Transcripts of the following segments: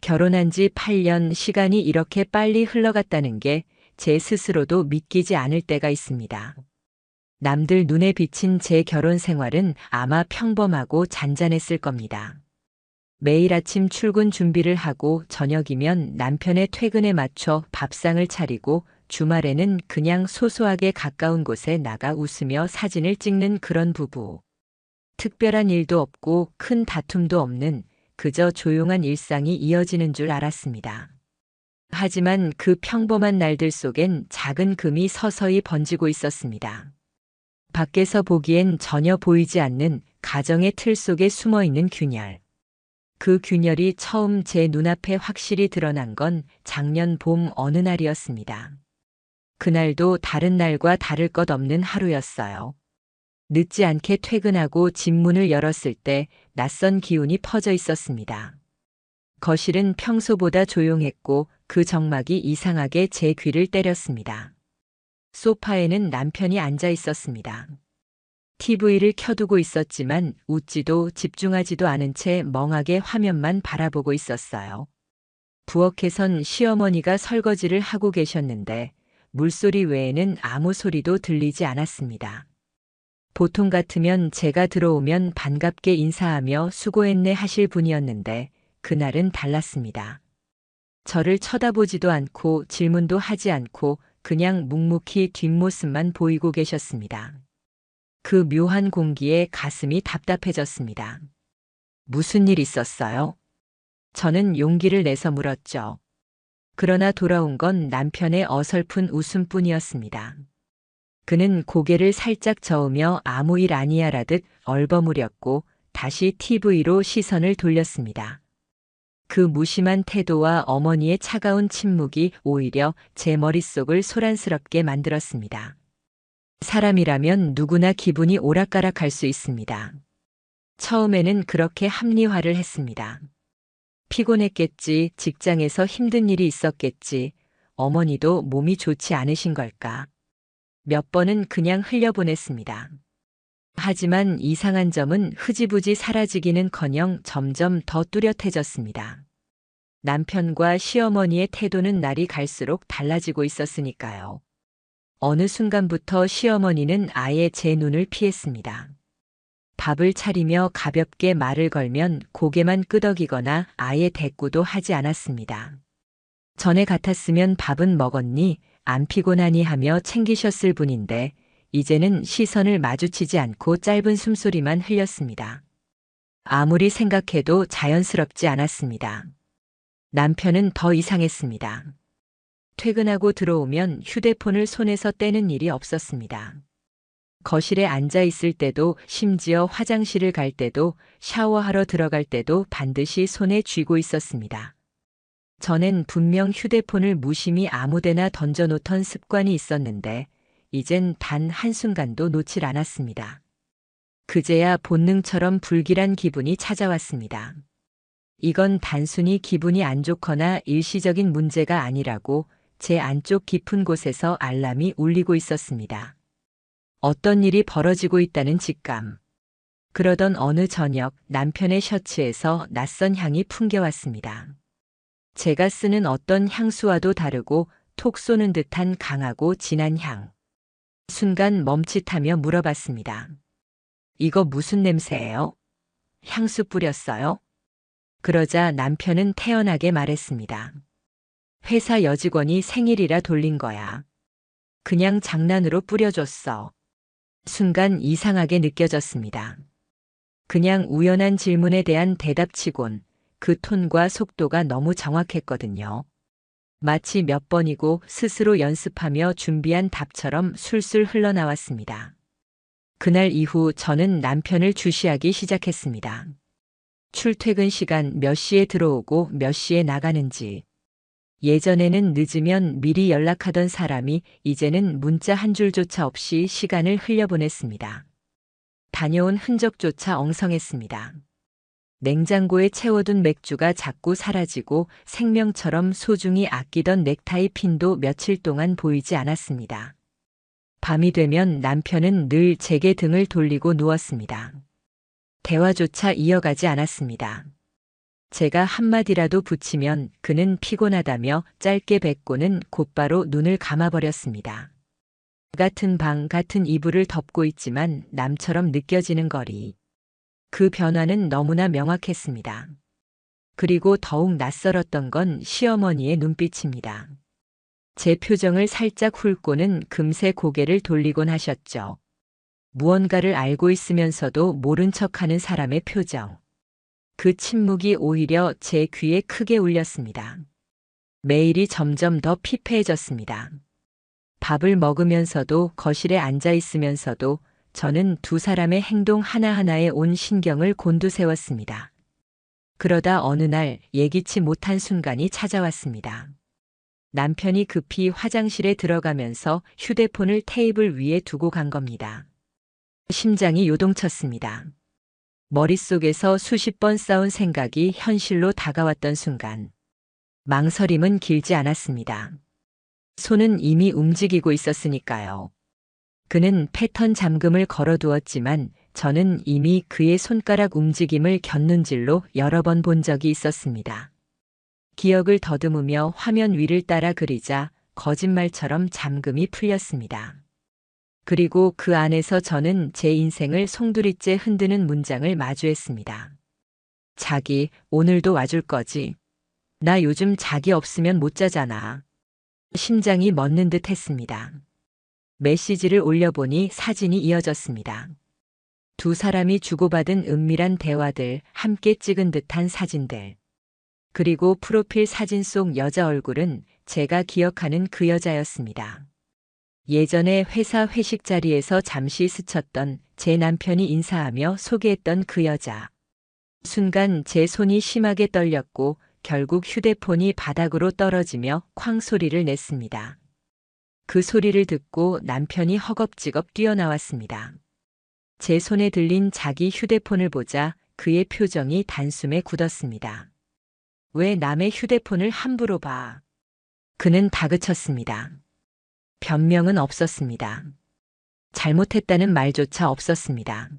결혼한 지 8년 시간이 이렇게 빨리 흘러갔다는 게 제 스스로도 믿기지 않을 때가 있습니다. 남들 눈에 비친 제 결혼 생활은 아마 평범하고 잔잔했을 겁니다. 매일 아침 출근 준비를 하고 저녁이면 남편의 퇴근에 맞춰 밥상을 차리고 주말에는 그냥 소소하게 가까운 곳에 나가 웃으며 사진을 찍는 그런 부부. 특별한 일도 없고 큰 다툼도 없는 그저 조용한 일상이 이어지는 줄 알았습니다. 하지만 그 평범한 날들 속엔 작은 금이 서서히 번지고 있었습니다. 밖에서 보기엔 전혀 보이지 않는 가정의 틀 속에 숨어 있는 균열. 그 균열이 처음 제 눈앞에 확실히 드러난 건 작년 봄 어느 날이었습니다. 그날도 다른 날과 다를 것 없는 하루였어요. 늦지 않게 퇴근하고 집 문을 열었을 때 낯선 기운이 퍼져 있었습니다. 거실은 평소보다 조용했고 그 정막이 이상하게 제 귀를 때렸습니다. 소파에는 남편이 앉아 있었습니다. TV를 켜두고 있었지만 웃지도 집중하지도 않은 채 멍하게 화면만 바라보고 있었어요. 부엌에선 시어머니가 설거지를 하고 계셨는데 물소리 외에는 아무 소리도 들리지 않았습니다. 보통 같으면 제가 들어오면 반갑게 인사하며 수고했네 하실 분이었는데 그날은 달랐습니다. 저를 쳐다보지도 않고 질문도 하지 않고 그냥 묵묵히 뒷모습만 보이고 계셨습니다. 그 묘한 공기에 가슴이 답답해졌습니다. 무슨 일 있었어요? 저는 용기를 내서 물었죠. 그러나 돌아온 건 남편의 어설픈 웃음뿐이었습니다. 그는 고개를 살짝 저으며 아무 일 아니야라듯 얼버무렸고 다시 TV로 시선을 돌렸습니다. 그 무심한 태도와 어머니의 차가운 침묵이 오히려 제 머릿속을 소란스럽게 만들었습니다. 사람이라면 누구나 기분이 오락가락할 수 있습니다. 처음에는 그렇게 합리화를 했습니다. 피곤했겠지, 직장에서 힘든 일이 있었겠지, 어머니도 몸이 좋지 않으신 걸까. 몇 번은 그냥 흘려보냈습니다. 하지만 이상한 점은 흐지부지 사라지기는커녕 점점 더 뚜렷해졌습니다. 남편과 시어머니의 태도는 날이 갈수록 달라지고 있었으니까요. 어느 순간부터 시어머니는 아예 제 눈을 피했습니다. 밥을 차리며 가볍게 말을 걸면 고개만 끄덕이거나 아예 대꾸도 하지 않았습니다. 전에 같았으면 밥은 먹었니? 안 피곤하니 하며 챙기셨을 분인데 이제는 시선을 마주치지 않고 짧은 숨소리만 흘렸습니다. 아무리 생각해도 자연스럽지 않았습니다. 남편은 더 이상했습니다. 퇴근하고 들어오면 휴대폰을 손에서 떼는 일이 없었습니다. 거실에 앉아 있을 때도 심지어 화장실을 갈 때도 샤워하러 들어갈 때도 반드시 손에 쥐고 있었습니다. 전엔 분명 휴대폰을 무심히 아무데나 던져놓던 습관이 있었는데 이젠 단 한순간도 놓질 않았습니다. 그제야 본능처럼 불길한 기분이 찾아왔습니다. 이건 단순히 기분이 안 좋거나 일시적인 문제가 아니라고 제 안쪽 깊은 곳에서 알람이 울리고 있었습니다. 어떤 일이 벌어지고 있다는 직감. 그러던 어느 저녁 남편의 셔츠에서 낯선 향이 풍겨왔습니다. 제가 쓰는 어떤 향수와도 다르고 톡 쏘는 듯한 강하고 진한 향. 순간 멈칫하며 물어봤습니다. 이거 무슨 냄새예요? 향수 뿌렸어요? 그러자 남편은 태연하게 말했습니다. 회사 여직원이 생일이라 돌린 거야. 그냥 장난으로 뿌려줬어. 순간 이상하게 느껴졌습니다. 그냥 우연한 질문에 대한 대답치곤 그 톤과 속도가 너무 정확했거든요. 마치 몇 번이고 스스로 연습하며 준비한 답처럼 술술 흘러나왔습니다. 그날 이후 저는 남편을 주시하기 시작했습니다. 출퇴근 시간 몇 시에 들어오고 몇 시에 나가는지. 예전에는 늦으면 미리 연락하던 사람이 이제는 문자 한 줄조차 없이 시간을 흘려보냈습니다. 다녀온 흔적조차 엉성했습니다. 냉장고에 채워둔 맥주가 자꾸 사라지고 생명처럼 소중히 아끼던 넥타이 핀도 며칠 동안 보이지 않았습니다. 밤이 되면 남편은 늘 제게 등을 돌리고 누웠습니다. 대화조차 이어가지 않았습니다. 제가 한마디라도 붙이면 그는 피곤하다며 짧게 뱉고는 곧바로 눈을 감아버렸습니다. 같은 방, 같은 이불을 덮고 있지만 남처럼 느껴지는 거리. 그 변화는 너무나 명확했습니다. 그리고 더욱 낯설었던 건 시어머니의 눈빛입니다. 제 표정을 살짝 훑고는 금세 고개를 돌리곤 하셨죠. 무언가를 알고 있으면서도 모른 척하는 사람의 표정. 그 침묵이 오히려 제 귀에 크게 울렸습니다. 매일이 점점 더 피폐해졌습니다. 밥을 먹으면서도 거실에 앉아 있으면서도 저는 두 사람의 행동 하나하나에 온 신경을 곤두세웠습니다. 그러다 어느 날 예기치 못한 순간이 찾아왔습니다. 남편이 급히 화장실에 들어가면서 휴대폰을 테이블 위에 두고 간 겁니다. 심장이 요동쳤습니다. 머릿속에서 수십 번 쌓은 생각이 현실로 다가왔던 순간. 망설임은 길지 않았습니다. 손은 이미 움직이고 있었으니까요. 그는 패턴 잠금을 걸어두었지만 저는 이미 그의 손가락 움직임을 곁눈질로 여러 번 본 적이 있었습니다. 기억을 더듬으며 화면 위를 따라 그리자 거짓말처럼 잠금이 풀렸습니다. 그리고 그 안에서 저는 제 인생을 송두리째 흔드는 문장을 마주했습니다. 자기, 오늘도 와줄 거지? 나 요즘 자기 없으면 못 자잖아. 심장이 멎는 듯 했습니다. 메시지를 올려보니 사진이 이어졌습니다. 두 사람이 주고받은 은밀한 대화들, 함께 찍은 듯한 사진들. 그리고 프로필 사진 속 여자 얼굴은 제가 기억하는 그 여자였습니다. 예전에 회사 회식 자리에서 잠시 스쳤던 제 남편이 인사하며 소개했던 그 여자. 순간 제 손이 심하게 떨렸고 결국 휴대폰이 바닥으로 떨어지며 쾅 소리를 냈습니다. 그 소리를 듣고 남편이 허겁지겁 뛰어나왔습니다. 제 손에 들린 자기 휴대폰을 보자 그의 표정이 단숨에 굳었습니다. 왜 남의 휴대폰을 함부로 봐? 그는 다그쳤습니다. 변명은 없었습니다. 잘못했다는 말조차 없었습니다.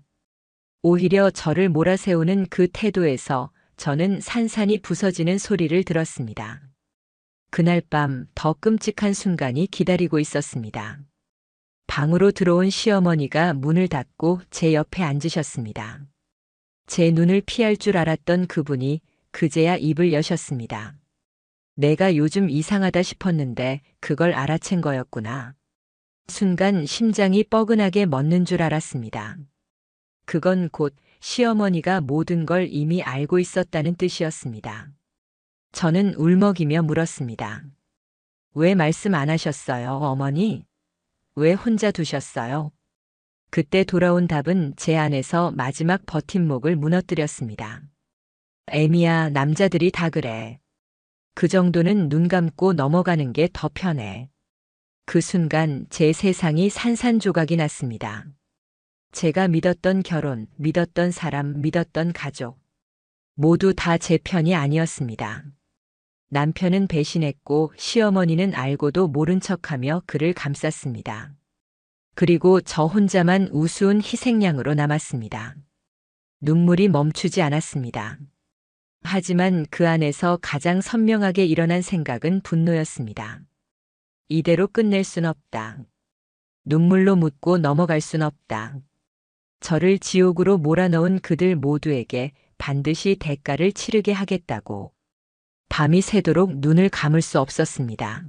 오히려 저를 몰아세우는 그 태도에서 저는 산산이 부서지는 소리를 들었습니다. 그날 밤 더 끔찍한 순간이 기다리고 있었습니다. 방으로 들어온 시어머니가 문을 닫고 제 옆에 앉으셨습니다. 제 눈을 피할 줄 알았던 그분이 그제야 입을 여셨습니다. 내가 요즘 이상하다 싶었는데 그걸 알아챈 거였구나. 순간 심장이 뻐근하게 멎는 줄 알았습니다. 그건 곧 시어머니가 모든 걸 이미 알고 있었다는 뜻이었습니다. 저는 울먹이며 물었습니다. 왜 말씀 안 하셨어요, 어머니? 왜 혼자 두셨어요? 그때 돌아온 답은 제 안에서 마지막 버팀목을 무너뜨렸습니다. 애미야, 남자들이 다 그래. 그 정도는 눈 감고 넘어가는 게 더 편해. 그 순간 제 세상이 산산조각이 났습니다. 제가 믿었던 결혼, 믿었던 사람, 믿었던 가족. 모두 다 제 편이 아니었습니다. 남편은 배신했고 시어머니는 알고도 모른 척하며 그를 감쌌습니다. 그리고 저 혼자만 우스운 희생양으로 남았습니다. 눈물이 멈추지 않았습니다. 하지만 그 안에서 가장 선명하게 일어난 생각은 분노였습니다. 이대로 끝낼 순 없다. 눈물로 묻고 넘어갈 순 없다. 저를 지옥으로 몰아넣은 그들 모두에게 반드시 대가를 치르게 하겠다고. 밤이 새도록 눈을 감을 수 없었습니다.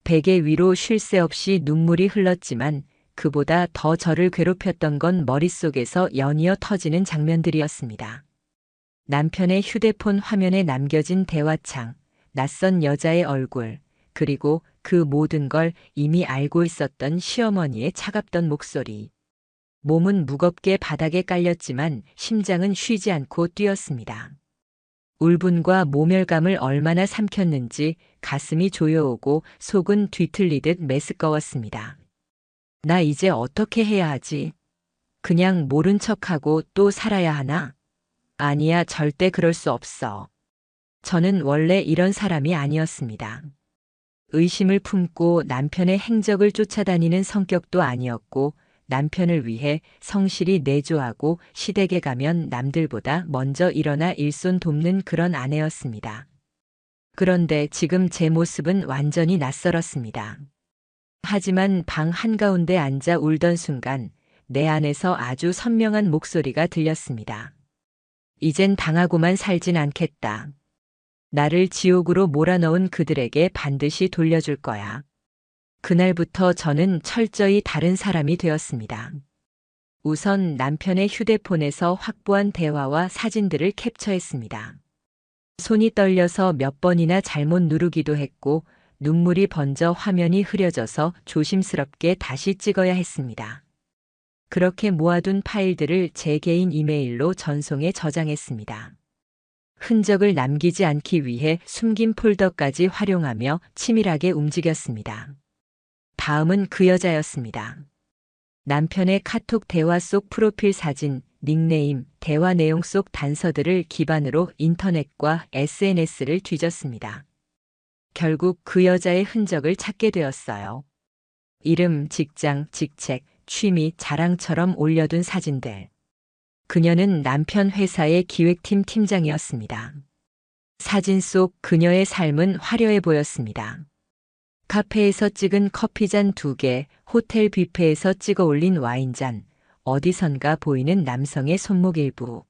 베개 위로 쉴 새 없이 눈물이 흘렀지만 그보다 더 저를 괴롭혔던 건 머릿속에서 연이어 터지는 장면들이었습니다. 남편의 휴대폰 화면에 남겨진 대화창, 낯선 여자의 얼굴, 그리고 그 모든 걸 이미 알고 있었던 시어머니의 차갑던 목소리. 몸은 무겁게 바닥에 깔렸지만 심장은 쉬지 않고 뛰었습니다. 울분과 모멸감을 얼마나 삼켰는지 가슴이 조여오고 속은 뒤틀리듯 메스꺼웠습니다. 나 이제 어떻게 해야 하지? 그냥 모른 척하고 또 살아야 하나? 아니야, 절대 그럴 수 없어. 저는 원래 이런 사람이 아니었습니다. 의심을 품고 남편의 행적을 쫓아다니는 성격도 아니었고 남편을 위해 성실히 내조하고 시댁에 가면 남들보다 먼저 일어나 일손 돕는 그런 아내였습니다. 그런데 지금 제 모습은 완전히 낯설었습니다. 하지만 방 한가운데 앉아 울던 순간 내 안에서 아주 선명한 목소리가 들렸습니다. 이젠 당하고만 살진 않겠다. 나를 지옥으로 몰아넣은 그들에게 반드시 돌려줄 거야. 그날부터 저는 철저히 다른 사람이 되었습니다. 우선 남편의 휴대폰에서 확보한 대화와 사진들을 캡처했습니다. 손이 떨려서 몇 번이나 잘못 누르기도 했고 눈물이 번져 화면이 흐려져서 조심스럽게 다시 찍어야 했습니다. 그렇게 모아둔 파일들을 제 개인 이메일로 전송해 저장했습니다. 흔적을 남기지 않기 위해 숨긴 폴더까지 활용하며 치밀하게 움직였습니다. 다음은 그 여자였습니다. 남편의 카톡 대화 속 프로필 사진, 닉네임, 대화 내용 속 단서들을 기반으로 인터넷과 SNS를 뒤졌습니다. 결국 그 여자의 흔적을 찾게 되었어요. 이름, 직장, 직책, 취미, 자랑처럼 올려둔 사진들. 그녀는 남편 회사의 기획팀 팀장이었습니다. 사진 속 그녀의 삶은 화려해 보였습니다. 카페에서 찍은 커피잔 2개, 호텔 뷔페에서 찍어 올린 와인잔, 어디선가 보이는 남성의 손목 일부.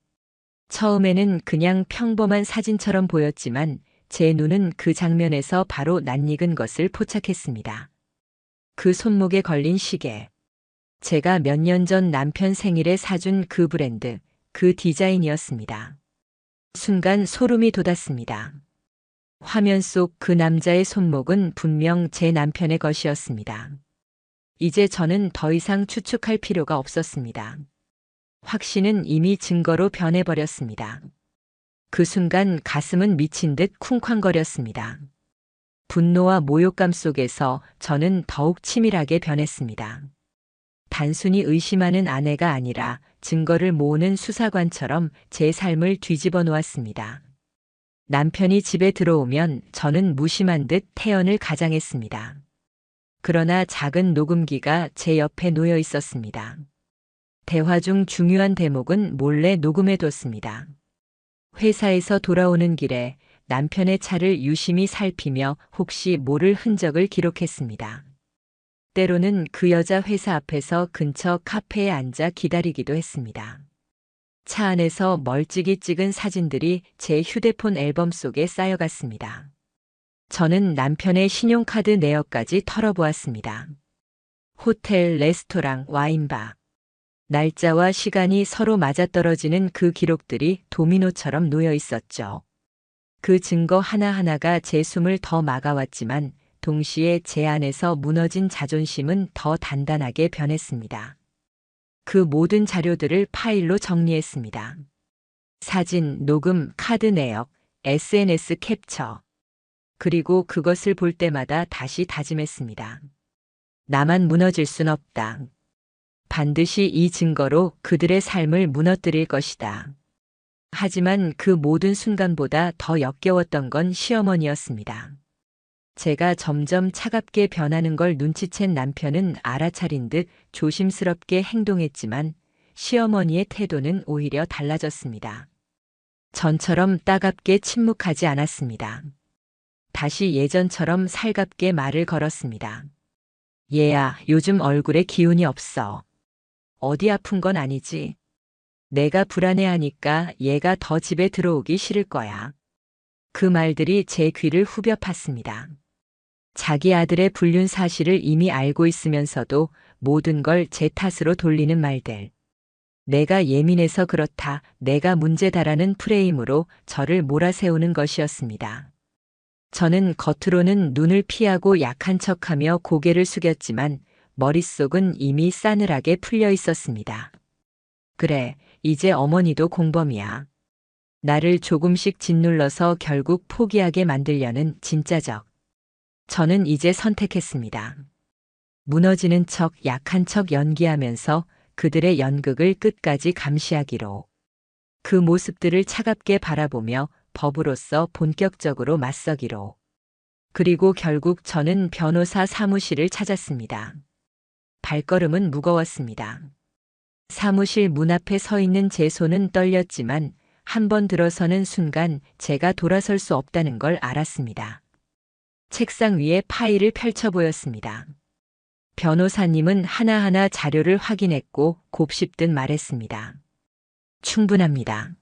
처음에는 그냥 평범한 사진처럼 보였지만 제 눈은 그 장면에서 바로 낯익은 것을 포착했습니다. 그 손목에 걸린 시계. 제가 몇 년 전 남편 생일에 사준 그 브랜드, 그 디자인이었습니다. 순간 소름이 돋았습니다. 화면 속 그 남자의 손목은 분명 제 남편의 것이었습니다. 이제 저는 더 이상 추측할 필요가 없었습니다. 확신은 이미 증거로 변해버렸습니다. 그 순간 가슴은 미친 듯 쿵쾅거렸습니다. 분노와 모욕감 속에서 저는 더욱 치밀하게 변했습니다. 단순히 의심하는 아내가 아니라 증거를 모으는 수사관처럼 제 삶을 뒤집어 놓았습니다. 남편이 집에 들어오면 저는 무심한 듯 태연을 가장했습니다. 그러나 작은 녹음기가 제 옆에 놓여 있었습니다. 대화 중 중요한 대목은 몰래 녹음해뒀습니다. 회사에서 돌아오는 길에 남편의 차를 유심히 살피며 혹시 모를 흔적을 기록했습니다. 때로는 그 여자 회사 앞에서 근처 카페에 앉아 기다리기도 했습니다. 차 안에서 멀찍이 찍은 사진들이 제 휴대폰 앨범 속에 쌓여갔습니다. 저는 남편의 신용카드 내역까지 털어보았습니다. 호텔, 레스토랑, 와인바. 날짜와 시간이 서로 맞아떨어지는 그 기록들이 도미노처럼 놓여 있었죠. 그 증거 하나하나가 제 숨을 더 막아왔지만 동시에 제 안에서 무너진 자존심은 더 단단하게 변했습니다. 그 모든 자료들을 파일로 정리했습니다. 사진, 녹음, 카드 내역, SNS 캡처. 그리고 그것을 볼 때마다 다시 다짐했습니다. 나만 무너질 순 없다. 반드시 이 증거로 그들의 삶을 무너뜨릴 것이다. 하지만 그 모든 순간보다 더 역겨웠던 건 시어머니였습니다. 제가 점점 차갑게 변하는 걸 눈치챈 남편은 알아차린 듯 조심스럽게 행동했지만 시어머니의 태도는 오히려 달라졌습니다. 전처럼 따갑게 침묵하지 않았습니다. 다시 예전처럼 살갑게 말을 걸었습니다. 얘야, 요즘 얼굴에 기운이 없어. 어디 아픈 건 아니지? 내가 불안해하니까 얘가 더 집에 들어오기 싫을 거야. 그 말들이 제 귀를 후벼 팠습니다. 자기 아들의 불륜 사실을 이미 알고 있으면서도 모든 걸 제 탓으로 돌리는 말들. 내가 예민해서 그렇다, 내가 문제다라는 프레임으로 저를 몰아세우는 것이었습니다. 저는 겉으로는 눈을 피하고 약한 척하며 고개를 숙였지만 머릿속은 이미 싸늘하게 풀려 있었습니다. 그래, 이제 어머니도 공범이야. 나를 조금씩 짓눌러서 결국 포기하게 만들려는 진짜적. 저는 이제 선택했습니다. 무너지는 척, 약한 척 연기하면서 그들의 연극을 끝까지 감시하기로. 그 모습들을 차갑게 바라보며 법으로서 본격적으로 맞서기로. 그리고 결국 저는 변호사 사무실을 찾았습니다. 발걸음은 무거웠습니다. 사무실 문 앞에 서 있는 제 손은 떨렸지만 한 번 들어서는 순간 제가 돌아설 수 없다는 걸 알았습니다. 책상 위에 파일을 펼쳐 보였습니다. 변호사님은 하나하나 자료를 확인했고 곱씹듯 말했습니다. 충분합니다.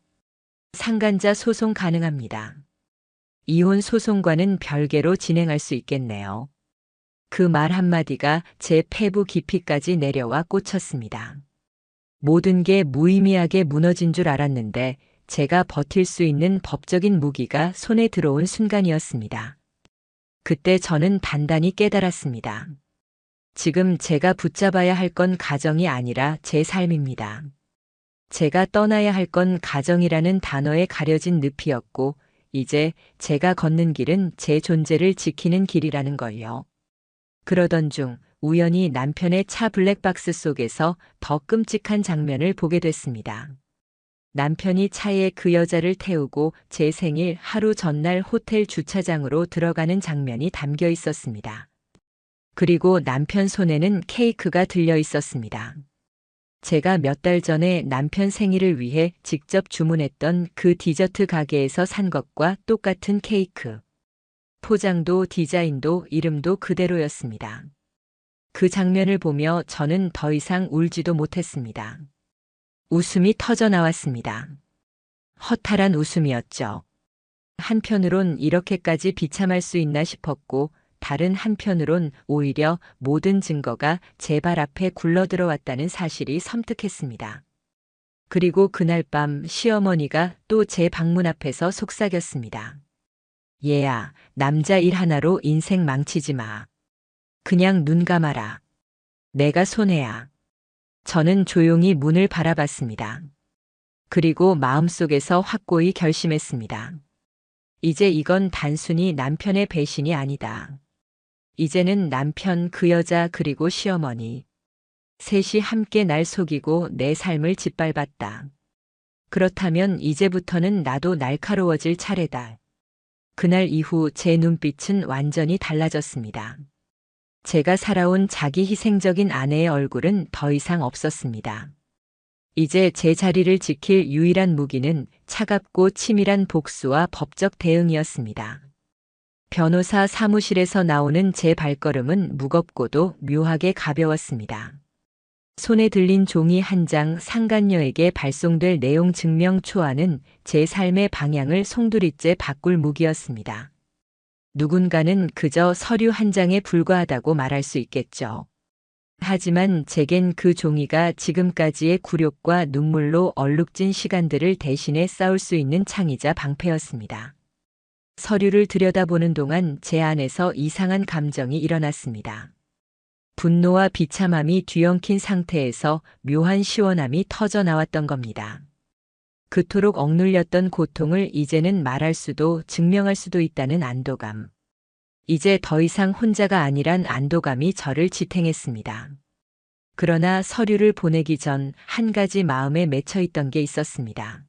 상간자 소송 가능합니다. 이혼 소송과는 별개로 진행할 수 있겠네요. 그 말 한마디가 제 폐부 깊이까지 내려와 꽂혔습니다. 모든 게 무의미하게 무너진 줄 알았는데 제가 버틸 수 있는 법적인 무기가 손에 들어온 순간이었습니다. 그때 저는 단단히 깨달았습니다. 지금 제가 붙잡아야 할 건 가정이 아니라 제 삶입니다. 제가 떠나야 할 건 가정이라는 단어에 가려진 늪이었고, 이제 제가 걷는 길은 제 존재를 지키는 길이라는 걸요. 그러던 중 우연히 남편의 차 블랙박스 속에서 더 끔찍한 장면을 보게 됐습니다. 남편이 차에 그 여자를 태우고 제 생일 하루 전날 호텔 주차장으로 들어가는 장면이 담겨 있었습니다. 그리고 남편 손에는 케이크가 들려 있었습니다. 제가 몇 달 전에 남편 생일을 위해 직접 주문했던 그 디저트 가게에서 산 것과 똑같은 케이크. 포장도 디자인도 이름도 그대로였습니다. 그 장면을 보며 저는 더 이상 울지도 못했습니다. 웃음이 터져 나왔습니다. 허탈한 웃음이었죠. 한편으론 이렇게까지 비참할 수 있나 싶었고, 다른 한편으론 오히려 모든 증거가 제 발 앞에 굴러들어왔다는 사실이 섬뜩했습니다. 그리고 그날 밤 시어머니가 또 제 방문 앞에서 속삭였습니다. 얘야, 남자 일 하나로 인생 망치지 마. 그냥 눈 감아라. 내가 손해야. 저는 조용히 문을 바라봤습니다. 그리고 마음속에서 확고히 결심했습니다. 이제 이건 단순히 남편의 배신이 아니다. 이제는 남편, 그 여자, 그리고 시어머니. 셋이 함께 날 속이고 내 삶을 짓밟았다. 그렇다면 이제부터는 나도 날카로워질 차례다. 그날 이후 제 눈빛은 완전히 달라졌습니다. 제가 살아온 자기 희생적인 아내의 얼굴은 더 이상 없었습니다. 이제 제 자리를 지킬 유일한 무기는 차갑고 치밀한 복수와 법적 대응이었습니다. 변호사 사무실에서 나오는 제 발걸음은 무겁고도 묘하게 가벼웠습니다. 손에 들린 종이 한 장 상간녀에게 발송될 내용 증명 초안은 제 삶의 방향을 송두리째 바꿀 무기였습니다. 누군가는 그저 서류 한 장에 불과하다고 말할 수 있겠죠. 하지만 제겐 그 종이가 지금까지의 굴욕과 눈물로 얼룩진 시간들을 대신해 싸울 수 있는 창이자 방패였습니다. 서류를 들여다보는 동안 제 안에서 이상한 감정이 일어났습니다. 분노와 비참함이 뒤엉킨 상태에서 묘한 시원함이 터져 나왔던 겁니다. 그토록 억눌렸던 고통을 이제는 말할 수도 증명할 수도 있다는 안도감. 이제 더 이상 혼자가 아니란 안도감이 저를 지탱했습니다. 그러나 서류를 보내기 전 한 가지 마음에 맺혀 있던 게 있었습니다.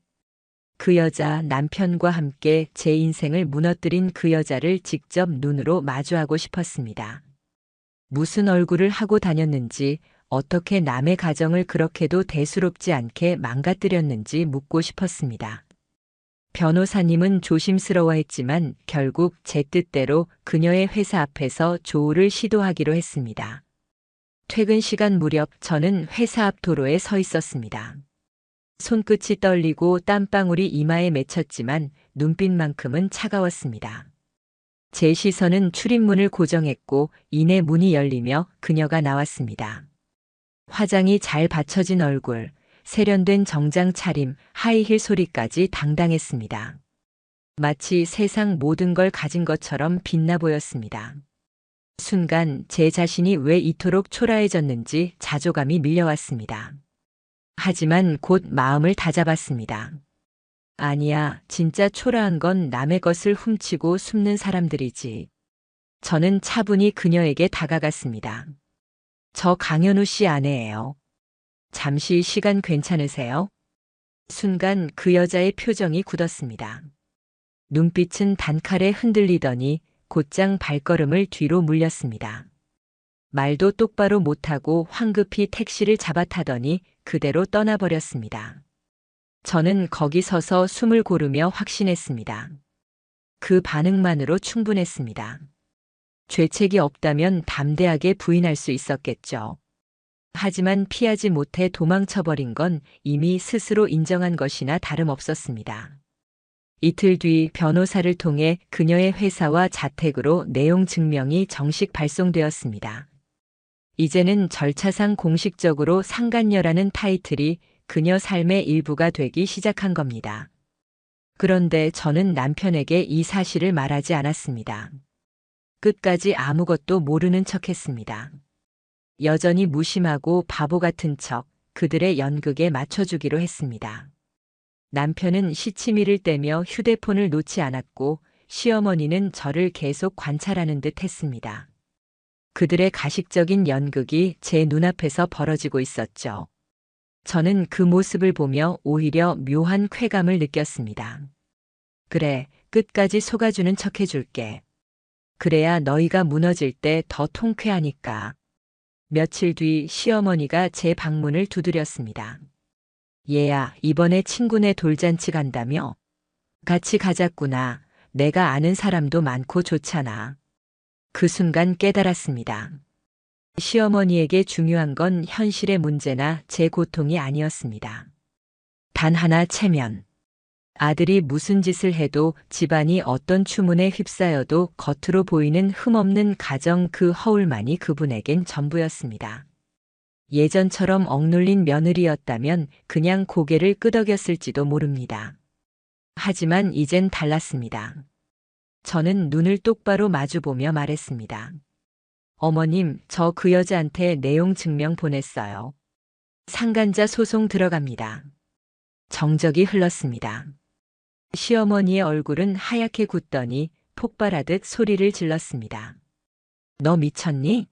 그 여자, 남편과 함께 제 인생을 무너뜨린 그 여자를 직접 눈으로 마주하고 싶었습니다. 무슨 얼굴을 하고 다녔는지, 어떻게 남의 가정을 그렇게도 대수롭지 않게 망가뜨렸는지 묻고 싶었습니다. 변호사님은 조심스러워했지만 결국 제 뜻대로 그녀의 회사 앞에서 조우를 시도하기로 했습니다. 퇴근 시간 무렵 저는 회사 앞 도로에 서 있었습니다. 손끝이 떨리고 땀방울이 이마에 맺혔지만 눈빛만큼은 차가웠습니다. 제 시선은 출입문을 고정했고 이내 문이 열리며 그녀가 나왔습니다. 화장이 잘 받쳐진 얼굴, 세련된 정장 차림, 하이힐 소리까지 당당했습니다. 마치 세상 모든 걸 가진 것처럼 빛나 보였습니다. 순간 제 자신이 왜 이토록 초라해졌는지 자조감이 밀려왔습니다. 하지만 곧 마음을 다잡았습니다. 아니야, 진짜 초라한 건 남의 것을 훔치고 숨는 사람들이지. 저는 차분히 그녀에게 다가갔습니다. 저 강현우 씨 아내예요. 잠시 시간 괜찮으세요? 순간 그 여자의 표정이 굳었습니다. 눈빛은 단칼에 흔들리더니 곧장 발걸음을 뒤로 물렸습니다. 말도 똑바로 못하고 황급히 택시를 잡아타더니 그대로 떠나버렸습니다. 저는 거기 서서 숨을 고르며 확신했습니다. 그 반응만으로 충분했습니다. 죄책이 없다면 담대하게 부인할 수 있었겠죠. 하지만 피하지 못해 도망쳐버린 건 이미 스스로 인정한 것이나 다름없었습니다. 이틀 뒤 변호사를 통해 그녀의 회사와 자택으로 내용 증명이 정식 발송되었습니다. 이제는 절차상 공식적으로 상간녀라는 타이틀이 그녀 삶의 일부가 되기 시작한 겁니다. 그런데 저는 남편에게 이 사실을 말하지 않았습니다. 끝까지 아무것도 모르는 척했습니다. 여전히 무심하고 바보 같은 척 그들의 연극에 맞춰주기로 했습니다. 남편은 시치미를 떼며 휴대폰을 놓지 않았고 시어머니는 저를 계속 관찰하는 듯 했습니다. 그들의 가식적인 연극이 제 눈앞에서 벌어지고 있었죠. 저는 그 모습을 보며 오히려 묘한 쾌감을 느꼈습니다. 그래, 끝까지 속아주는 척 해줄게. 그래야 너희가 무너질 때 더 통쾌하니까. 며칠 뒤 시어머니가 제 방문을 두드렸습니다. 얘야, 이번에 친구네 돌잔치 간다며? 같이 가자꾸나. 내가 아는 사람도 많고 좋잖아. 그 순간 깨달았습니다. 시어머니에게 중요한 건 현실의 문제나 제 고통이 아니었습니다. 단 하나 체면. 아들이 무슨 짓을 해도 집안이 어떤 추문에 휩싸여도 겉으로 보이는 흠없는 가정 그 허울만이 그분에겐 전부였습니다. 예전처럼 억눌린 며느리였다면 그냥 고개를 끄덕였을지도 모릅니다. 하지만 이젠 달랐습니다. 저는 눈을 똑바로 마주보며 말했습니다. 어머님, 저 그 여자한테 내용 증명 보냈어요. 상간자 소송 들어갑니다. 정적이 흘렀습니다. 시어머니의 얼굴은 하얗게 굳더니 폭발하듯 소리를 질렀습니다. 너 미쳤니?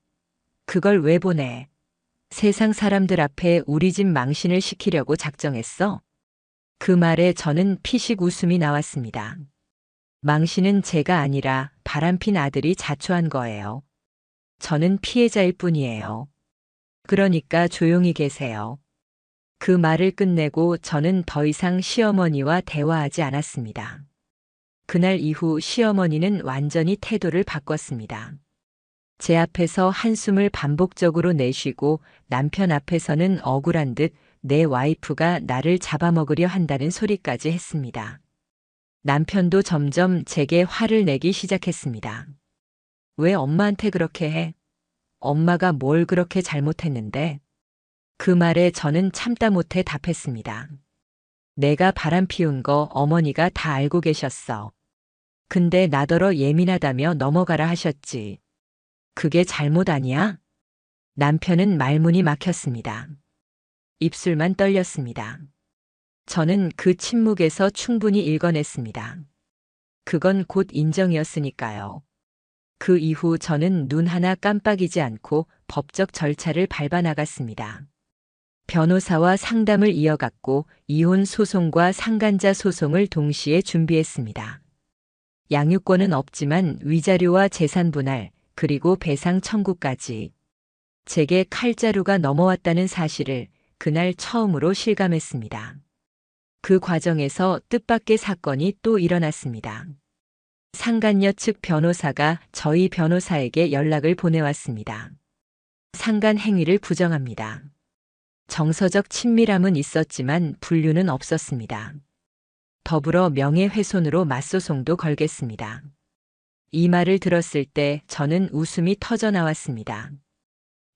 그걸 왜 보내? 세상 사람들 앞에 우리 집 망신을 시키려고 작정했어? 그 말에 저는 피식 웃음이 나왔습니다. 망신은 제가 아니라 바람핀 아들이 자초한 거예요. 저는 피해자일 뿐이에요. 그러니까 조용히 계세요. 그 말을 끝내고 저는 더 이상 시어머니와 대화하지 않았습니다. 그날 이후 시어머니는 완전히 태도를 바꿨습니다. 제 앞에서 한숨을 반복적으로 내쉬고 남편 앞에서는 억울한 듯 내 와이프가 나를 잡아먹으려 한다는 소리까지 했습니다. 남편도 점점 제게 화를 내기 시작했습니다. 왜 엄마한테 그렇게 해? 엄마가 뭘 그렇게 잘못했는데? 그 말에 저는 참다 못해 답했습니다. 내가 바람 피운 거 어머니가 다 알고 계셨어. 근데 나더러 예민하다며 넘어가라 하셨지. 그게 잘못 아니야? 남편은 말문이 막혔습니다. 입술만 떨렸습니다. 저는 그 침묵에서 충분히 읽어냈습니다. 그건 곧 인정이었으니까요. 그 이후 저는 눈 하나 깜빡이지 않고 법적 절차를 밟아 나갔습니다. 변호사와 상담을 이어갔고 이혼 소송과 상간자 소송을 동시에 준비했습니다. 양육권은 없지만 위자료와 재산 분할, 그리고 배상 청구까지. 제게 칼자루가 넘어왔다는 사실을 그날 처음으로 실감했습니다. 그 과정에서 뜻밖의 사건이 또 일어났습니다. 상간녀 측 변호사가 저희 변호사에게 연락을 보내왔습니다. 상간 행위를 부정합니다. 정서적 친밀함은 있었지만 분류는 없었습니다. 더불어 명예훼손으로 맞소송도 걸겠습니다. 이 말을 들었을 때 저는 웃음이 터져 나왔습니다.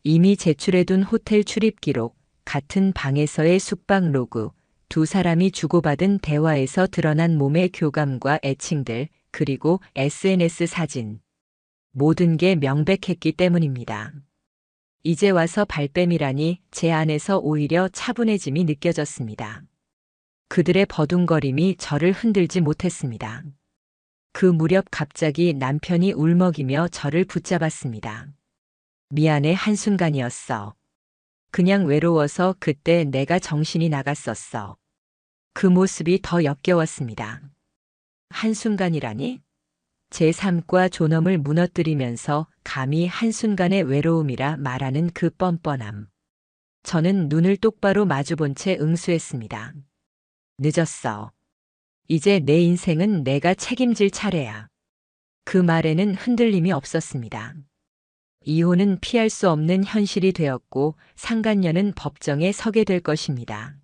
이미 제출해둔 호텔 출입 기록, 같은 방에서의 숙박 로그, 두 사람이 주고받은 대화에서 드러난 몸의 교감과 애칭들, 그리고 SNS 사진. 모든 게 명백했기 때문입니다. 이제 와서 발뺌이라니 제 안에서 오히려 차분해짐이 느껴졌습니다. 그들의 버둥거림이 저를 흔들지 못했습니다. 그 무렵 갑자기 남편이 울먹이며 저를 붙잡았습니다. 미안해 한순간이었어. 그냥 외로워서 그때 내가 정신이 나갔었어. 그 모습이 더 역겨웠습니다. 한순간이라니? 제 삶과 존엄을 무너뜨리면서 감히 한순간의 외로움이라 말하는 그 뻔뻔함. 저는 눈을 똑바로 마주본 채 응수했습니다. 늦었어. 이제 내 인생은 내가 책임질 차례야. 그 말에는 흔들림이 없었습니다. 이혼은 피할 수 없는 현실이 되었고 상간녀는 법정에 서게 될 것입니다.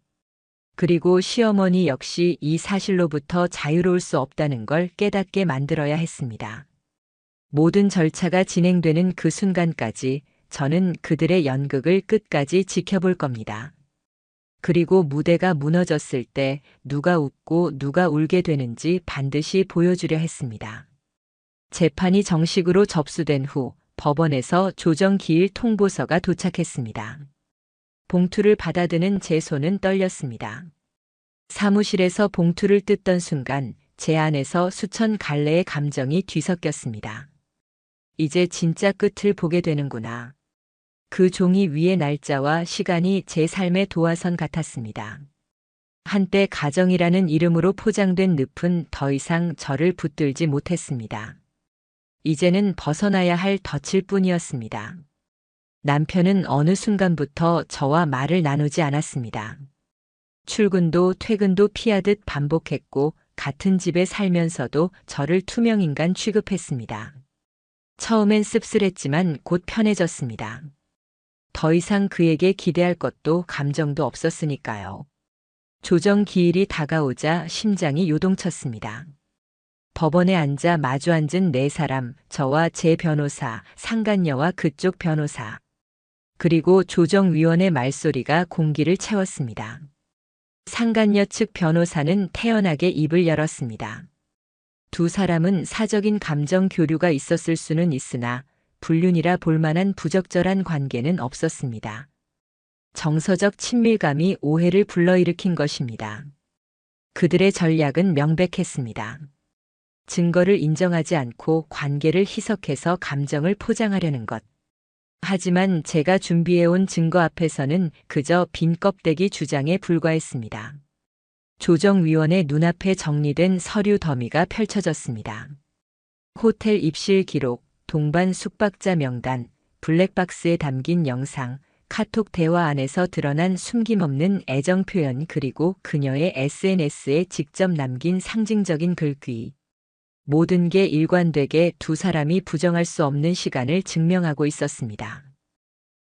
그리고 시어머니 역시 이 사실로부터 자유로울 수 없다는 걸 깨닫게 만들어야 했습니다. 모든 절차가 진행되는 그 순간까지 저는 그들의 연극을 끝까지 지켜볼 겁니다. 그리고 무대가 무너졌을 때 누가 웃고 누가 울게 되는지 반드시 보여주려 했습니다. 재판이 정식으로 접수된 후 법원에서 조정기일 통보서가 도착했습니다. 봉투를 받아드는 제 손은 떨렸습니다. 사무실에서 봉투를 뜯던 순간 제 안에서 수천 갈래의 감정이 뒤섞였습니다. 이제 진짜 끝을 보게 되는구나. 그 종이 위의 날짜와 시간이 제 삶의 도화선 같았습니다. 한때 가정이라는 이름으로 포장된 늪은 더 이상 저를 붙들지 못했습니다. 이제는 벗어나야 할 덫일 뿐이었습니다. 남편은 어느 순간부터 저와 말을 나누지 않았습니다. 출근도 퇴근도 피하듯 반복했고 같은 집에 살면서도 저를 투명인간 취급했습니다. 처음엔 씁쓸했지만 곧 편해졌습니다. 더 이상 그에게 기대할 것도 감정도 없었으니까요. 조정 기일이 다가오자 심장이 요동쳤습니다. 법원에 앉아 마주 앉은 네 사람, 저와 제 변호사, 상간녀와 그쪽 변호사, 그리고 조정위원의 말소리가 공기를 채웠습니다. 상간녀 측 변호사는 태연하게 입을 열었습니다. 두 사람은 사적인 감정 교류가 있었을 수는 있으나 불륜이라 볼만한 부적절한 관계는 없었습니다. 정서적 친밀감이 오해를 불러일으킨 것입니다. 그들의 전략은 명백했습니다. 증거를 인정하지 않고 관계를 희석해서 감정을 포장하려는 것. 하지만 제가 준비해온 증거 앞에서는 그저 빈 껍데기 주장에 불과했습니다. 조정위원의 눈앞에 정리된 서류 더미가 펼쳐졌습니다. 호텔 입실 기록, 동반 숙박자 명단, 블랙박스에 담긴 영상, 카톡 대화 안에서 드러난 숨김없는 애정 표현 그리고 그녀의 SNS에 직접 남긴 상징적인 글귀. 모든 게 일관되게 두 사람이 부정할 수 없는 시간을 증명하고 있었습니다.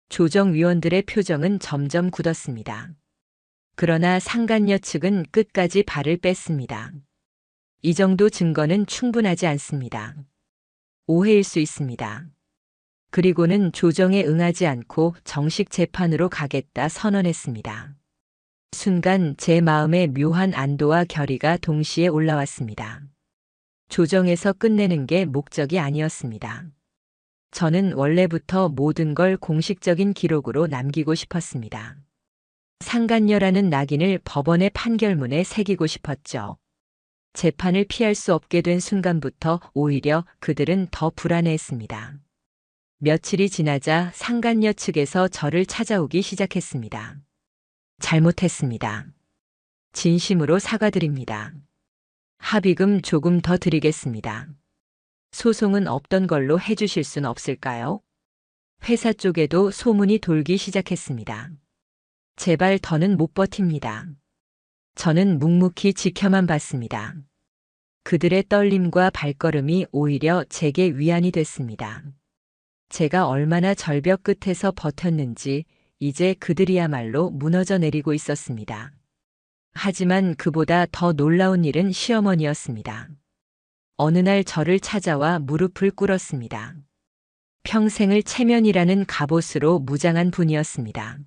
조정위원들의 표정은 점점 굳었습니다. 그러나 상간녀 측은 끝까지 발을 뺐습니다. 이 정도 증거는 충분하지 않습니다. 오해일 수 있습니다. 그리고는 조정에 응하지 않고 정식 재판으로 가겠다 선언했습니다. 순간 제 마음에 묘한 안도와 결의가 동시에 올라왔습니다. 조정에서 끝내는 게 목적이 아니었습니다. 저는 원래부터 모든 걸 공식적인 기록으로 남기고 싶었습니다. 상간녀라는 낙인을 법원의 판결문에 새기고 싶었죠. 재판을 피할 수 없게 된 순간부터 오히려 그들은 더 불안해했습니다. 며칠이 지나자 상간녀 측에서 저를 찾아오기 시작했습니다. 잘못했습니다. 진심으로 사과드립니다. 합의금 조금 더 드리겠습니다. 소송은 없던 걸로 해주실 순 없을까요? 회사 쪽에도 소문이 돌기 시작했습니다. 제발 더는 못 버팁니다. 저는 묵묵히 지켜만 봤습니다. 그들의 떨림과 발걸음이 오히려 제게 위안이 됐습니다. 제가 얼마나 절벽 끝에서 버텼는지 이제 그들이야말로 무너져 내리고 있었습니다. 하지만 그보다 더 놀라운 일은 시어머니였습니다. 어느 날 저를 찾아와 무릎을 꿇었습니다. 평생을 체면이라는 갑옷으로 무장한 분이었습니다.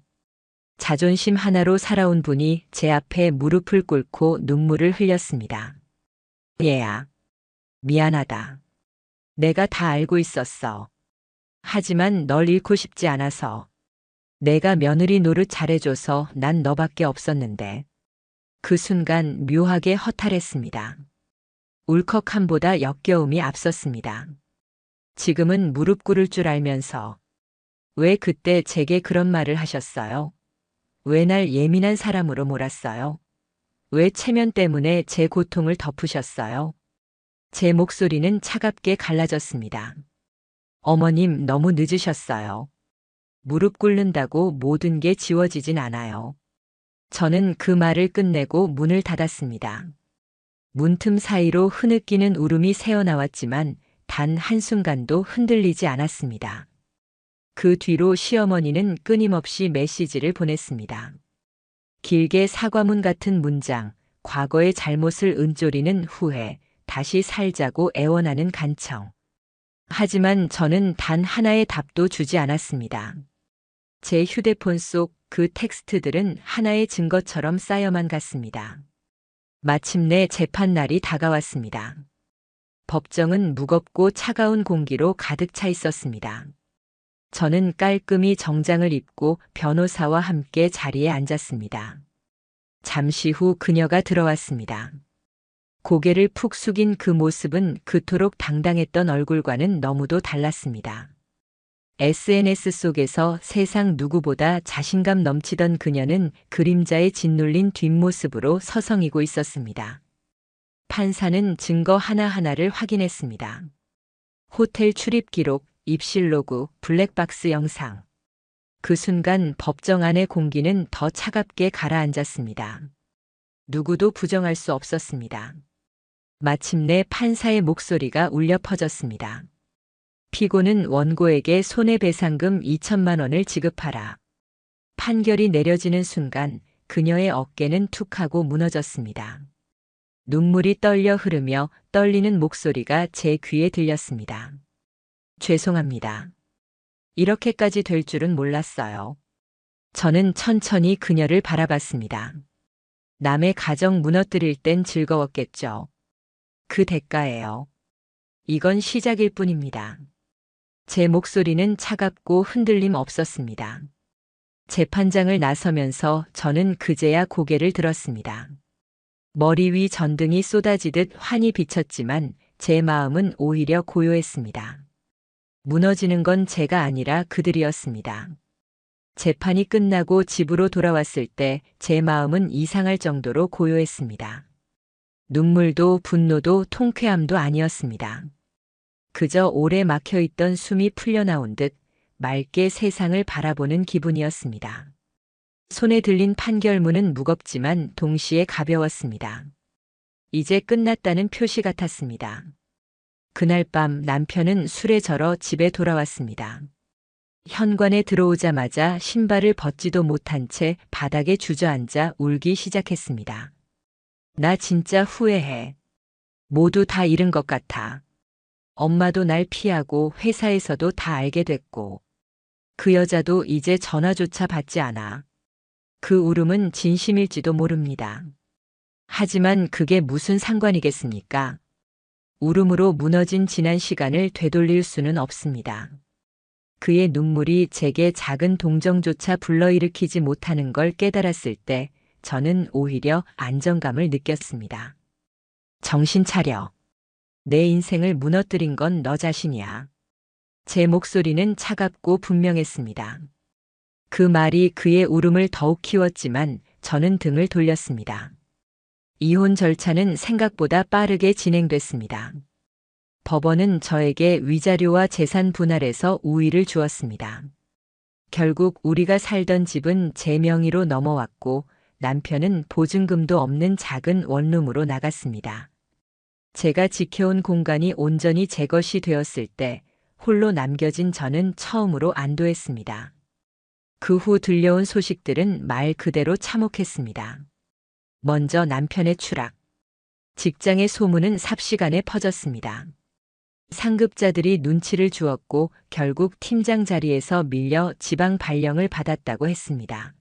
자존심 하나로 살아온 분이 제 앞에 무릎을 꿇고 눈물을 흘렸습니다. 얘야, 미안하다. 내가 다 알고 있었어. 하지만 널 잃고 싶지 않아서. 내가 며느리 노릇 잘해줘서 난 너밖에 없었는데. 그 순간 묘하게 허탈했습니다. 울컥함보다 역겨움이 앞섰습니다. 지금은 무릎 꿇을 줄 알면서 왜 그때 제게 그런 말을 하셨어요? 왜 날 예민한 사람으로 몰았어요? 왜 체면 때문에 제 고통을 덮으셨어요? 제 목소리는 차갑게 갈라졌습니다. 어머님 너무 늦으셨어요. 무릎 꿇는다고 모든 게 지워지진 않아요. 저는 그 말을 끝내고 문을 닫았습니다. 문틈 사이로 흐느끼는 울음이 새어나왔지만 단 한순간도 흔들리지 않았습니다. 그 뒤로 시어머니는 끊임없이 메시지를 보냈습니다. 길게 사과문 같은 문장, 과거의 잘못을 은조리는 후회, 다시 살자고 애원하는 간청. 하지만 저는 단 하나의 답도 주지 않았습니다. 제 휴대폰 속 그 텍스트들은 하나의 증거처럼 쌓여만 갔습니다. 마침내 재판날이 다가왔습니다. 법정은 무겁고 차가운 공기로 가득 차 있었습니다. 저는 깔끔히 정장을 입고 변호사와 함께 자리에 앉았습니다. 잠시 후 그녀가 들어왔습니다. 고개를 푹 숙인 그 모습은 그토록 당당했던 얼굴과는 너무도 달랐습니다. SNS 속에서 세상 누구보다 자신감 넘치던 그녀는 그림자에 짓눌린 뒷모습으로 서성이고 있었습니다. 판사는 증거 하나하나를 확인했습니다. 호텔 출입 기록, 입실 로그, 블랙박스 영상. 그 순간 법정 안의 공기는 더 차갑게 가라앉았습니다. 누구도 부정할 수 없었습니다. 마침내 판사의 목소리가 울려 퍼졌습니다. 피고는 원고에게 손해배상금 2천만 원을 지급하라. 판결이 내려지는 순간 그녀의 어깨는 툭 하고 무너졌습니다. 눈물이 떨려 흐르며 떨리는 목소리가 제 귀에 들렸습니다. 죄송합니다. 이렇게까지 될 줄은 몰랐어요. 저는 천천히 그녀를 바라봤습니다. 남의 가정 무너뜨릴 땐 즐거웠겠죠. 그 대가예요. 이건 시작일 뿐입니다. 제 목소리는 차갑고 흔들림 없었습니다. 재판장을 나서면서 저는 그제야 고개를 들었습니다. 머리 위 전등이 쏟아지듯 환히 비쳤지만 제 마음은 오히려 고요했습니다. 무너지는 건 제가 아니라 그들이었습니다. 재판이 끝나고 집으로 돌아왔을 때 제 마음은 이상할 정도로 고요했습니다. 눈물도 분노도 통쾌함도 아니었습니다. 그저 오래 막혀있던 숨이 풀려나온 듯 맑게 세상을 바라보는 기분이었습니다. 손에 들린 판결문은 무겁지만 동시에 가벼웠습니다. 이제 끝났다는 표시 같았습니다. 그날 밤 남편은 술에 절어 집에 돌아왔습니다. 현관에 들어오자마자 신발을 벗지도 못한 채 바닥에 주저앉아 울기 시작했습니다. 나 진짜 후회해. 모두 다 잃은 것 같아. 엄마도 날 피하고 회사에서도 다 알게 됐고 그 여자도 이제 전화조차 받지 않아. 그 울음은 진심일지도 모릅니다. 하지만 그게 무슨 상관이겠습니까? 울음으로 무너진 지난 시간을 되돌릴 수는 없습니다. 그의 눈물이 제게 작은 동정조차 불러일으키지 못하는 걸 깨달았을 때 저는 오히려 안정감을 느꼈습니다. 정신 차려. 내 인생을 무너뜨린 건 너 자신이야. 제 목소리는 차갑고 분명했습니다. 그 말이 그의 울음을 더욱 키웠지만 저는 등을 돌렸습니다. 이혼 절차는 생각보다 빠르게 진행됐습니다. 법원은 저에게 위자료와 재산 분할에서 우위를 주었습니다. 결국 우리가 살던 집은 제 명의로 넘어왔고 남편은 보증금도 없는 작은 원룸으로 나갔습니다. 제가 지켜온 공간이 온전히 제 것이 되었을 때 홀로 남겨진 저는 처음으로 안도했습니다. 그 후 들려온 소식들은 말 그대로 참혹했습니다. 먼저 남편의 추락. 직장의 소문은 삽시간에 퍼졌습니다. 상급자들이 눈치를 주었고 결국 팀장 자리에서 밀려 지방 발령을 받았다고 했습니다.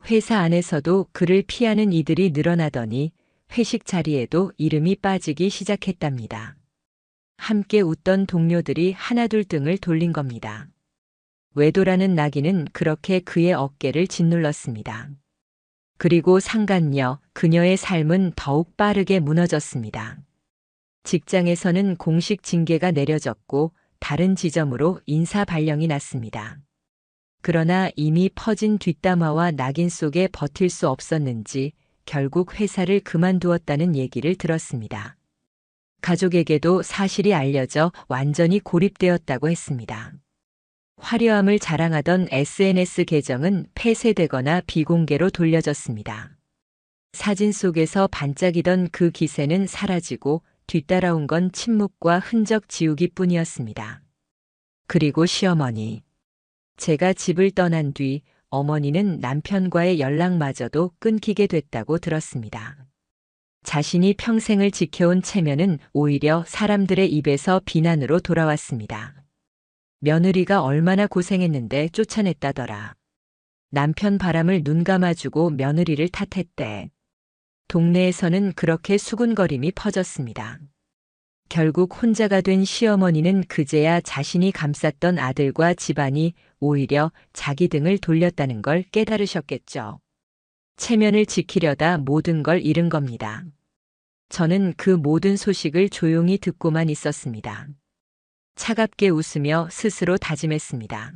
회사 안에서도 그를 피하는 이들이 늘어나더니 회식 자리에도 이름이 빠지기 시작했답니다. 함께 웃던 동료들이 하나둘 등을 돌린 겁니다. 외도라는 낙인은 그렇게 그의 어깨를 짓눌렀습니다. 그리고 상간녀, 그녀의 삶은 더욱 빠르게 무너졌습니다. 직장에서는 공식 징계가 내려졌고 다른 지점으로 인사 발령이 났습니다. 그러나 이미 퍼진 뒷담화와 낙인 속에 버틸 수 없었는지 결국 회사를 그만두었다는 얘기를 들었습니다. 가족에게도 사실이 알려져 완전히 고립되었다고 했습니다. 화려함을 자랑하던 SNS 계정은 폐쇄되거나 비공개로 돌려졌습니다. 사진 속에서 반짝이던 그 기세는 사라지고 뒤따라온 건 침묵과 흔적 지우기 뿐이었습니다. 그리고 시어머니. 제가 집을 떠난 뒤 어머니는 남편과의 연락마저도 끊기게 됐다고 들었습니다. 자신이 평생을 지켜온 체면은 오히려 사람들의 입에서 비난으로 돌아왔습니다. 며느리가 얼마나 고생했는데 쫓아냈다더라. 남편 바람을 눈 감아주고 며느리를 탓했대. 동네에서는 그렇게 수군거림이 퍼졌습니다. 결국 혼자가 된 시어머니는 그제야 자신이 감쌌던 아들과 집안이 오히려 자기 등을 돌렸다는 걸 깨달으셨겠죠. 체면을 지키려다 모든 걸 잃은 겁니다. 저는 그 모든 소식을 조용히 듣고만 있었습니다. 차갑게 웃으며 스스로 다짐했습니다.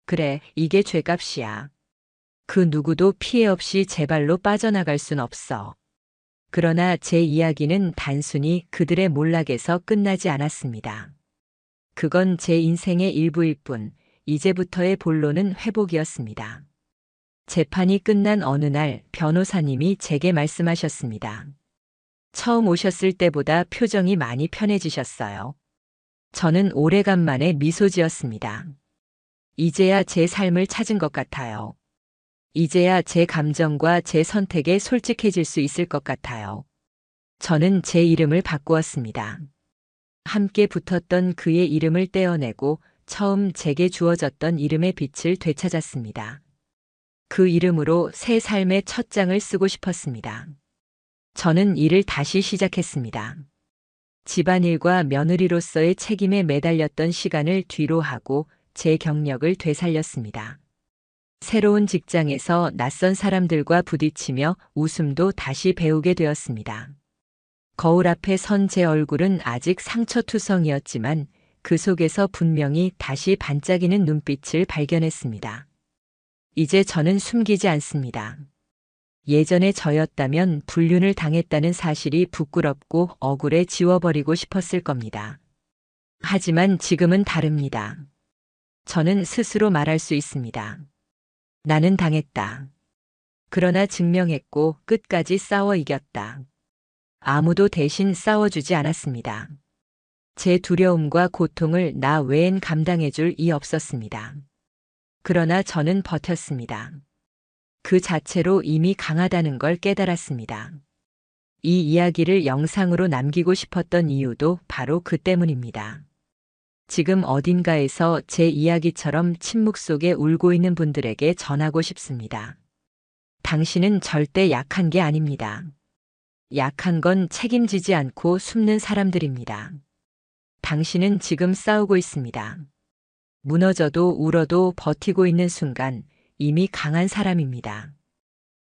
그래, 이게 죗값이야. 그 누구도 피해 없이 제 발로 빠져나갈 순 없어. 그러나 제 이야기는 단순히 그들의 몰락에서 끝나지 않았습니다. 그건 제 인생의 일부일 뿐, 이제부터의 본론은 회복이었습니다. 재판이 끝난 어느 날 변호사님이 제게 말씀하셨습니다. 처음 오셨을 때보다 표정이 많이 편해지셨어요. 저는 오래간만에 미소 지었습니다. 이제야 제 삶을 찾은 것 같아요. 이제야 제 감정과 제 선택에 솔직해질 수 있을 것 같아요. 저는 제 이름을 바꾸었습니다. 함께 붙었던 그의 이름을 떼어내고 처음 제게 주어졌던 이름의 빛을 되찾았습니다. 그 이름으로 새 삶의 첫 장을 쓰고 싶었습니다. 저는 일을 다시 시작했습니다. 집안일과 며느리로서의 책임에 매달렸던 시간을 뒤로 하고 제 경력을 되살렸습니다. 새로운 직장에서 낯선 사람들과 부딪히며 웃음도 다시 배우게 되었습니다. 거울 앞에 선 제 얼굴은 아직 상처투성이었지만 그 속에서 분명히 다시 반짝이는 눈빛을 발견했습니다. 이제 저는 숨기지 않습니다. 예전의 저였다면 불륜을 당했다는 사실이 부끄럽고 억울해 지워버리고 싶었을 겁니다. 하지만 지금은 다릅니다. 저는 스스로 말할 수 있습니다. 나는 당했다. 그러나 증명했고 끝까지 싸워 이겼다. 아무도 대신 싸워주지 않았습니다. 제 두려움과 고통을 나 외엔 감당해줄 이 없었습니다. 그러나 저는 버텼습니다. 그 자체로 이미 강하다는 걸 깨달았습니다. 이 이야기를 영상으로 남기고 싶었던 이유도 바로 그 때문입니다. 지금 어딘가에서 제 이야기처럼 침묵 속에 울고 있는 분들에게 전하고 싶습니다. 당신은 절대 약한 게 아닙니다. 약한 건 책임지지 않고 숨는 사람들입니다. 당신은 지금 싸우고 있습니다. 무너져도 울어도 버티고 있는 순간 이미 강한 사람입니다.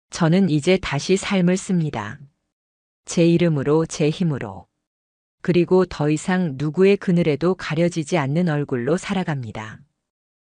저는 이제 다시 삶을 씁니다. 제 이름으로, 제 힘으로. 그리고 더 이상 누구의 그늘에도 가려지지 않는 얼굴로 살아갑니다.